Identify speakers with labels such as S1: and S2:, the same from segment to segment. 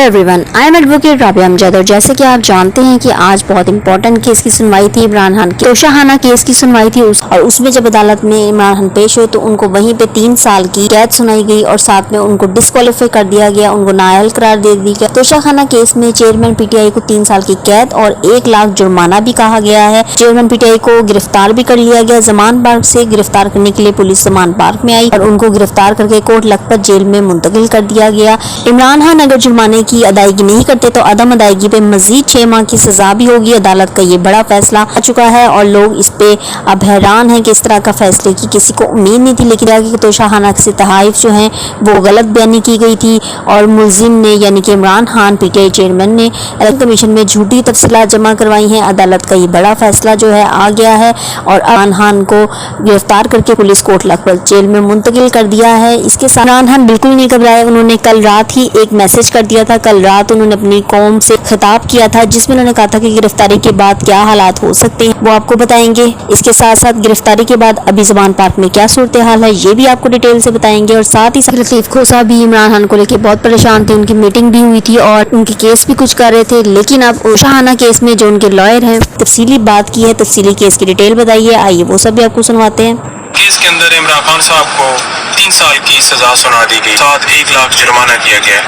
S1: Everyone, I am advocate Rabia Amjad और जैसे कि आप जानते हैं कि आज बहुत इंपॉर्टेंट केस की सुनवाई थी। इमरान खान की तोशाखाना केस की सुनवाई थी और उसमें जब अदालत में इमरान खान पेश हुए तो उनको वहीं पे 3 साल की कैद सुनाई गई और साथ में उनको डिस्क्वालीफाई कर दिया गया, उनको नाअहल करार दे दी गया। तोशाखाना केस में चेयरमैन पीटीआई को 3 साल की कैद और 1 लाख जुर्माना भी कहा गया है। चेयरमैन पीटीआई को गिरफ्तार भी कर लिया गया। जमान पार्क से गिरफ्तार करने के लिए पुलिस जमान पार्क में आई और उनको गिरफ्तार करके कोट लखपत जेल में मुंतकिल कर दिया गया। इमरान खान अगर जुर्माने की अदायगी नहीं करते तो अदम अदायगी पे मजीद 6 माह की सजा भी होगी। अदालत का ये बड़ा फैसला आ चुका है और लोग इस पे अब हैरान हैं कि इस तरह का फैसले की किसी को उम्मीद नहीं थी। लेकिन तोशाखाना से तहाइफ जो हैं वो गलत बयानी की गई थी और मुलजिम ने यानी कि इमरान खान पीटीआई चेयरमैन ने इलेक्शन कमीशन में झूठी तफसीलात जमा करवाई हैं। अदालत का ये बड़ा फैसला जो है आ गया है और इमरान खान को गिरफ्तार करके पुलिस कोट लखपत जेल में मुंतकिल कर दिया है। इसके साथ इमरान खान बिल्कुल नहीं घबराए। उन्होंने कल रात ही एक मैसेज कर दिया था। कल रात उन्होंने अपनी कौम से खिताब किया था जिसमें उन्होंने कहा था कि गिरफ्तारी के बाद क्या हालात हो सकते हैं वो आपको बताएंगे। इसके साथ साथ गिरफ्तारी के बाद अभी जमान पार्क में क्या सूरत हाल है ये भी आपको डिटेल से बताएंगे। और साथ ही साथ लतीफ खोसा भी इमरान खान को लेकर बहुत परेशान थे। उनकी मीटिंग भी हुई थी और उनके केस भी कुछ कर रहे थे। लेकिन अब तोशाखाना केस में जो उनके लॉयर हैं तफसीली बात की है, तफसीली केस की डिटेल बताइए। आइए वो सब भी आपको सुनवाते हैं।
S2: केस के अंदर इमरान खान साहब को 3 साल की सजा सुना दी गई, साथ 1 लाख जुर्माना किया गया।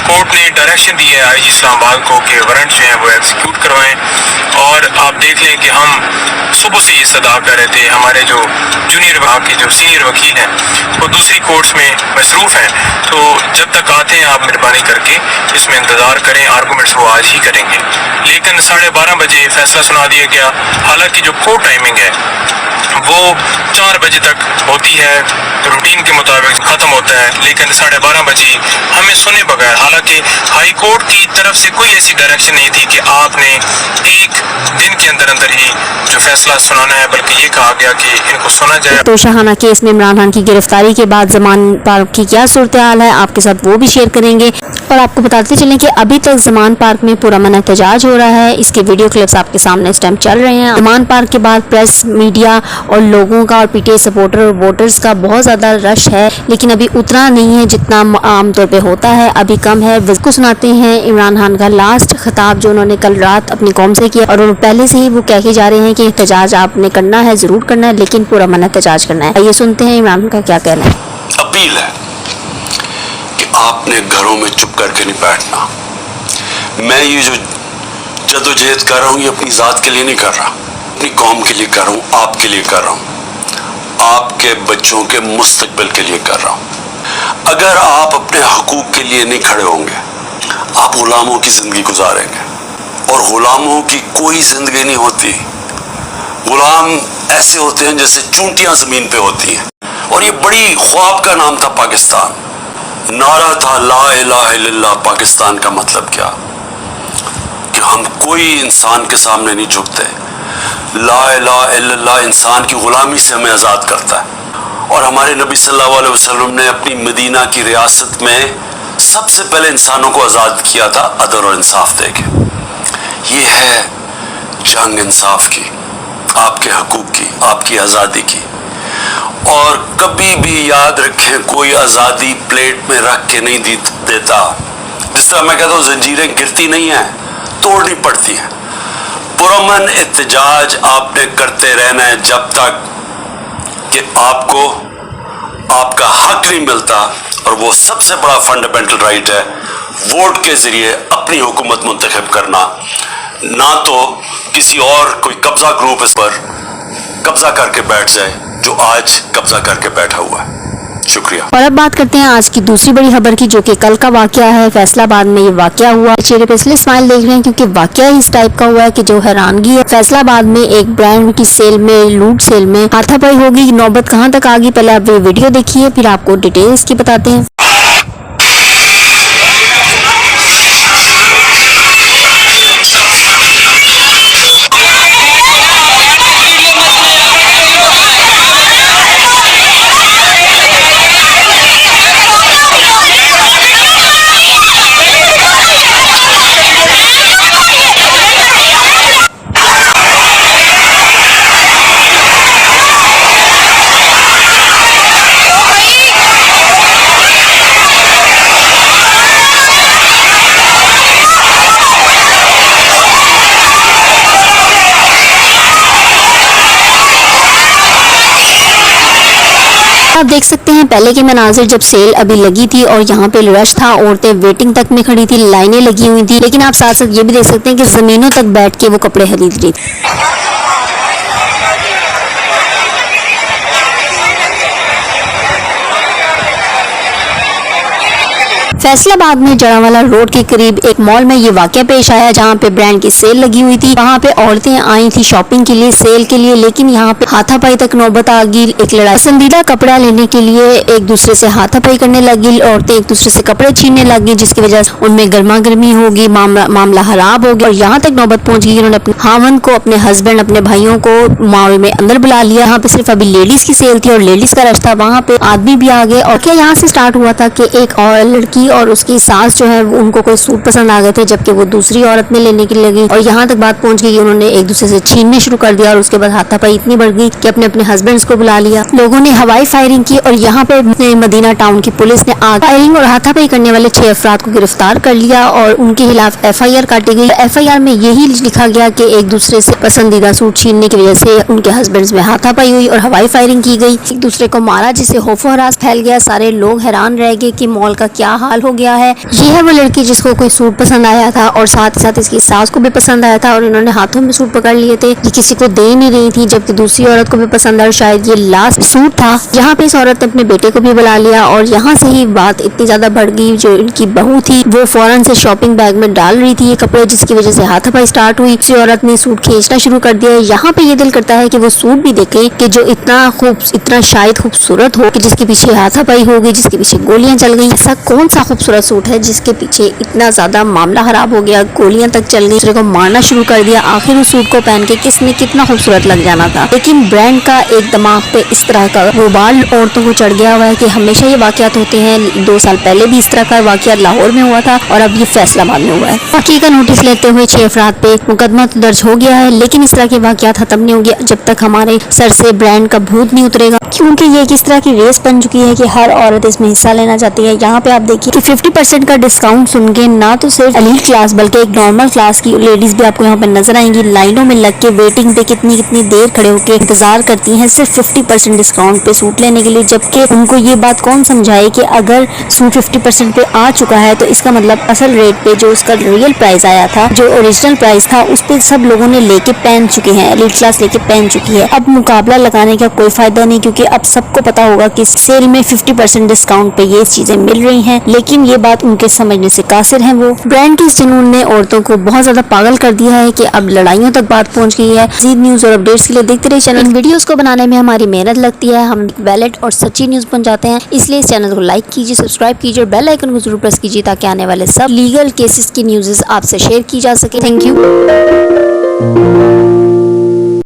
S2: कोर्ट ने डायरेक्शन दी है आईजी इस्लामाबाद को कि वारंट जो है वो एग्जीक्यूट करवाएं। और आप देख लें कि हम सुबह से ये सदा कर रहे थे। हमारे जो जूनियर विभाग के जो सीनियर वकील हैं वो दूसरी कोर्ट्स में मसरूफ़ हैं, तो जब तक आते हैं आप मेहरबानी करके इसमें इंतज़ार करें। आर्गूमेंट्स वो आज ही करेंगे। लेकिन 12:30 बजे फैसला सुना दिया गया। हालांकि जो कोर्ट टाइमिंग है वो 4 बजे तक होती है, रूटीन के मुताबिक ख़त्म होता है। लेकिन 12:30 बजे हमें सुने बगैर, हालांकि हाई कोर्ट की तरफ से कोई ऐसी डायरेक्शन नहीं थी कि आपने 1 दिन के अंदर अंदर ही जो फैसला सुनाना है, बल्कि ये कहा गया कि इनको सुना जाए।
S1: तोशाखाना केस में इमरान खान की गिरफ्तारी के बाद जमान पार्क की क्या सूरत हाल है आपके साथ वो भी शेयर करेंगे। और आपको बताते चलें कि अभी तक जमान पार्क में पुरअमन एहतजाज हो रहा है। इसके वीडियो क्लिप्स आपके सामने इस टाइम चल रहे हैं। जमान पार्क के बाद प्रेस, मीडिया और लोगों का और पीटीआई सपोर्टर और वोटर्स का बहुत ज़्यादा रश है, लेकिन अभी उतना नहीं है जितना आमतौर पे होता है, अभी कम है। को सुनाते हैं इमरान खान का लास्ट खिताब जो उन्होंने कल रात अपनी कौम से किया और पहले से ही वो कह के जा रहे हैं कि एहतजाज आपने करना है, ज़रूर करना है, लेकिन पुरअमन एहतजाज करना है। ये सुनते हैं इमरान का क्या कहना है।
S3: अपील है कि आपने घरों में चुप करके नहीं बैठना। मैं ये जो जदोजहद कर रहा हूँ ये अपनी ज़ात के लिए नहीं कर रहा, अपनी कौम के लिए कर रहा हूँ, आपके लिए कर रहा हूँ, आपके बच्चों के मुस्तकबिल के लिए कर रहा हूँ। अगर आप अपने हकूक़ के लिए नहीं खड़े होंगे आप गुलामों की ज़िंदगी गुजारेंगे और गुलामों की कोई ज़िंदगी नहीं होती। गुलाम ऐसे होते हैं जैसे चूंटियाँ ज़मीन पे होती हैं। और ये बड़ी ख्वाब का नाम था पाकिस्तान। नारा था ला इलाहा इल्लल्लाह। पाकिस्तान का मतलब क्या कि हम कोई इंसान के सामने नहीं झुकते। ला इलाहा इल्लल्लाह इंसान की गुलामी से हमें आज़ाद करता है। और हमारे नबी सल्लल्लाहु अलैहि वसल्लम ने अपनी मदीना की रियासत में सबसे पहले इंसानों को आज़ाद किया था अदल और इंसाफ देके। ये है जंग इंसाफ की, आपके हकूक़ की, आपकी आज़ादी की। और कभी भी याद रखें कोई आज़ादी प्लेट में रख के नहीं देता। जिस तरह मैं कहता हूँ जंजीरें गिरती नहीं हैं, तोड़नी पड़ती हैं। पुरअमन एहतजाज आपने करते रहना है जब तक कि आपको आपका हक नहीं मिलता। और वो सबसे बड़ा फंडामेंटल राइट है वोट के ज़रिए अपनी हुकूमत मुंतखब करना, ना तो किसी और कोई कब्ज़ा ग्रुप इस पर कब्ज़ा करके बैठ जाए जो आज कब्ज़ा करके बैठा हुआ है। शुक्रिया।
S1: और अब बात करते हैं आज की दूसरी बड़ी खबर की, जो कि कल का वाकया है। फैसलाबाद में ये वाकया हुआ। चेहरे पे इसलिए स्माइल देख रहे हैं क्योंकि वाकया ही इस टाइप का हुआ है कि जो हैरानगी है। फैसलाबाद में एक ब्रांड की सेल में, लूट सेल में हाथापाई होगी। नौबत कहां तक आ गई, पहले आप ये वीडियो देखिए फिर आपको डिटेल्स की बताते हैं। आप देख सकते हैं पहले के मनाजिर जब सेल अभी लगी थी और यहाँ पे रश था, औरतें वेटिंग तक में खड़ी थी, लाइनें लगी हुई थी, लेकिन आप साथ साथ ये भी देख सकते हैं कि जमीनों तक बैठ के वो कपड़े खरीद रही थी। फैसलाबाद में जड़ावाला रोड के करीब एक मॉल में ये वाकया पेश आया जहाँ पे ब्रांड की सेल लगी हुई थी। वहाँ पे औरतें आई थी शॉपिंग के लिए, सेल के लिए, लेकिन यहाँ पे हाथापाई तक नौबत आ गई। एक लड़ाई, पसंदीदा कपड़ा लेने के लिए एक दूसरे से हाथापाई करने लगी, औरतें एक दूसरे से कपड़े छीनने लगी, जिसकी वजह से उनमें गर्मा गर्मी होगी, मामला खराब हो गया और यहाँ तक नौबत पहुंच गई। उन्होंने अपने हावंद को, अपने हस्बैंड, अपने भाइयों को मॉल में अंदर बुला लिया। यहाँ पे सिर्फ अभी लेडीज की सेल थी और लेडीज का रश था, वहाँ पे आदमी भी आ गए। और क्या यहाँ से स्टार्ट हुआ था कि एक और लड़की और उसकी सास जो है उनको कोई सूट पसंद आ गए थे, जबकि वो दूसरी औरत में लेने के लिए लगी और यहाँ तक बात पहुंच गई कि उन्होंने एक दूसरे से छीनने शुरू कर दिया और उसके बाद हाथापाई इतनी बढ़ गई कि अपने अपने हस्बैंड्स को बुला लिया। लोगों ने हवाई फायरिंग की और यहाँ पे मदीना टाउन की पुलिस ने फायरिंग और हाथापाई करने वाले 6 अफराद को गिरफ्तार कर लिया और उनके खिलाफ FIR काटी गई। FIR में यही लिखा गया कि एक दूसरे से पसंदीदा सूट छीनने की वजह से उनके हस्बैंड्स में हाथापाई हुई और हवाई फायरिंग की गई, एक दूसरे को मारा, जिससे खौफ और हरास फैल गया। सारे लोग हैरान रह गए कि मॉल का क्या हाल हो गया है। ये है वो लड़की जिसको कोई सूट पसंद आया था और साथ ही साथ इसकी सास को भी पसंद आया था और इन्होंने हाथों में सूट पकड़ लिए थे, ये किसी को दे नहीं रही थी, जबकि दूसरी औरत को भी पसंद आया, शायद ये लास्ट सूट था। यहाँ पे इस औरत ने अपने बेटे को भी बुला लिया और यहाँ से ही बात इतनी ज्यादा बढ़ गई। जो इनकी बहू थी वो फौरन से शॉपिंग बैग में डाल रही थी ये कपड़े, जिसकी वजह से हाथापाई स्टार्ट हुई। दूसरी औरत ने सूट खींचना शुरू कर दिया। यहाँ पे ये दिल करता है कि वो सूट भी देखे कि जो इतना शायद खूबसूरत हो कि जिसके पीछे हाथापाई हो गई, जिसके पीछे गोलियां चल गई। ऐसा कौन सा खूबसूरत सूट है जिसके पीछे इतना ज्यादा मामला खराब हो गया, गोलियां तक चल गई, दूसरे को मारना शुरू कर दिया। आखिर उस सूट को पहन के किसने कितना खूबसूरत लग जाना था, लेकिन ब्रांड का एक दिमाग पे इस तरह का गुबार औरतों को चढ़ गया हुआ है कि हमेशा ये वाकयात होते हैं। 2 साल पहले भी इस तरह का वाकया लाहौर में हुआ था और अब ये फैसलाबाद में हुआ है। बाकी का नोटिस लेते हुए 6 अफराद पे मुकदमा तो दर्ज हो गया है, लेकिन इस तरह के वाकयात खत्म नहीं होंगे जब तक हमारे सर से ब्रांड का भूत नहीं उतरेगा, क्योंकि ये किस तरह की रेस बन चुकी है कि हर औरत इसमें हिस्सा लेना चाहती है। यहाँ पे आप देखिए कि 50% का डिस्काउंट सुन के ना तो सिर्फ एलीट क्लास बल्कि एक नॉर्मल क्लास की लेडीज भी आपको यहाँ पे नजर आएंगी, लाइनों में लग के वेटिंग पे कितनी देर खड़े होकर इंतजार करती हैं सिर्फ 50% डिस्काउंट पे सूट लेने के लिए। जबकि उनको ये बात कौन समझाए कि अगर सूट 50% पे आ चुका है तो इसका मतलब असल रेट पे जो उसका रियल प्राइस आया था, जो ओरिजिनल प्राइस था, उस पे सब लोगों ने लेके पहन चुके हैं, एलीट क्लास लेके पहन चुकी है। अब मुकाबला लगाने का कोई फायदा नहीं, क्योंकि अब सबको पता होगा कि सेल में 50% डिस्काउंट पे ये चीजें मिल रही हैं। लेकिन ये बात उनके समझने से कासिर है। वो ब्रांड के इस जुनून ने औरतों को बहुत ज्यादा पागल कर दिया है कि अब लड़ाइयों तक बात पहुंच गई है। मज़ीद न्यूज और अपडेट्स के लिए देखते रहिए चैनल। इन वीडियोस को बनाने में हमारी मेहनत लगती है, हम वैलिड और सच्ची न्यूज पहुंचाते हैं, इसलिए इस चैनल को लाइक कीजिए, सब्सक्राइब कीजिए और बेल आइकन को जरूर प्रेस कीजिए ताकि आने वाले सब लीगल केसेस की न्यूज़ आपसे शेयर की जा सके। Thank you.